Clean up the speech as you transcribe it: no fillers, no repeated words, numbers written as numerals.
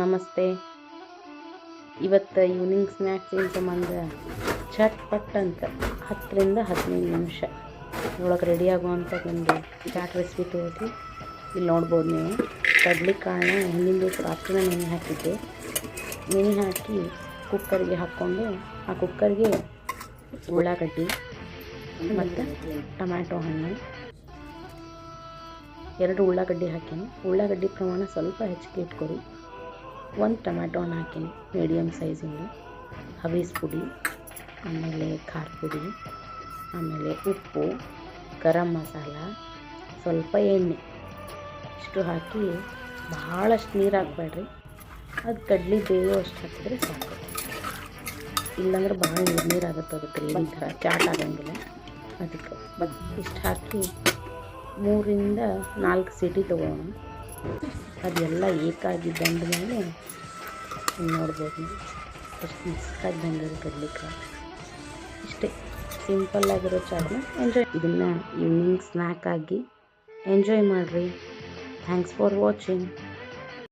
ನಮಸ್ತೆ. ಇವತ್ತು evening snacks ಏನು ಸಂಬಂಧ ಚಟ್ಪಟ್ ಅಂತ 10 ರಿಂದ 15 ನಿಮಿಷ ಒಳಗೆ ರೆಡಿ ಆಗುವಂಥ ಒಂದು ಚಾಟ್ ರೆಸಿಪಿ ತೋರಿಸಿ. ಇಲ್ಲಿ ನೋಡ್ಬೋದು ನೀವು ಕಡ್ಲೆಕಾಳನ್ನ ಹಿಂದಿನ ದಿವಸ ರಾತ್ರಿನ ನೆನೆ ಹಾಕಿದ್ದೆ. ನೆನೆ ಹಾಕಿ ಕುಕ್ಕರ್ಗೆ ಹಾಕ್ಕೊಂಡು ಆ ಕುಕ್ಕರ್ಗೆ ಉಳ್ಳಾಗಡ್ಡಿ ಮತ್ತು ಟೊಮ್ಯಾಟೊ ಹಣ್ಣು 2 ಉಳ್ಳಾಗಡ್ಡಿ ಹಾಕೀನಿ. ಉಳ್ಳಾಗಡ್ಡಿ ಪ್ರಮಾಣ ಸ್ವಲ್ಪ ಹೆಚ್ಚಿಗೆ ಇಟ್ಕೊರಿ. 1 ಟೊಮ್ಯಾಟೊ ಹಣ್ಣು ಹಾಕೀನಿ ಮೀಡಿಯಮ್ ಸೈಜಿಂದ. ಹವೀಸ್ ಪುಡಿ, ಆಮೇಲೆ ಖಾರ ಪುಡಿ, ಆಮೇಲೆ ಉಪ್ಪು, ಗರಂ ಮಸಾಲ, ಸ್ವಲ್ಪ ಎಣ್ಣೆ ಇಷ್ಟು ಹಾಕಿ ಭಾಳಷ್ಟು ನೀರು ಹಾಕಬೇಡ್ರಿ. ಅದು ಕಡ್ಲಿ ಬೇಯೋ ಅಷ್ಟು ಹಾಕಿದ್ರೆ ಸಾಕು. ಇಲ್ಲಾಂದ್ರೆ ಭಾಳ ನೀರು ಆಗುತ್ತೆ, ಅದು ಗ್ರೇವಿ ಥರ ಚಾಟ್ ಆಗಂಗಿಲ್ಲ. ಅದಕ್ಕೆ ಇಷ್ಟು ಹಾಕಿ 3 ರಿಂದ 4 ಸೀಟಿ ತೊಗೊಳ್ಳೋಣ. ಅದೆಲ್ಲ ಏಕಾಗಿದ್ದಂದ ಮೇಲೆ ನೋಡ್ಬೋದು ಎಷ್ಟು ಮಿಕ್ಸಾಗಿ ಕಡ್ಲಿಕಾಯಿ. ಇಷ್ಟೇ ಸಿಂಪಲ್ಲಾಗಿರೋ ಚಾಟ್ನ ಎಂಜಾಯ್. ಇದನ್ನು ಈವ್ನಿಂಗ್ ಸ್ನ್ಯಾಕ್ ಆಗಿ ಎಂಜಾಯ್ ಮಾಡಿರಿ. Thanks for watching.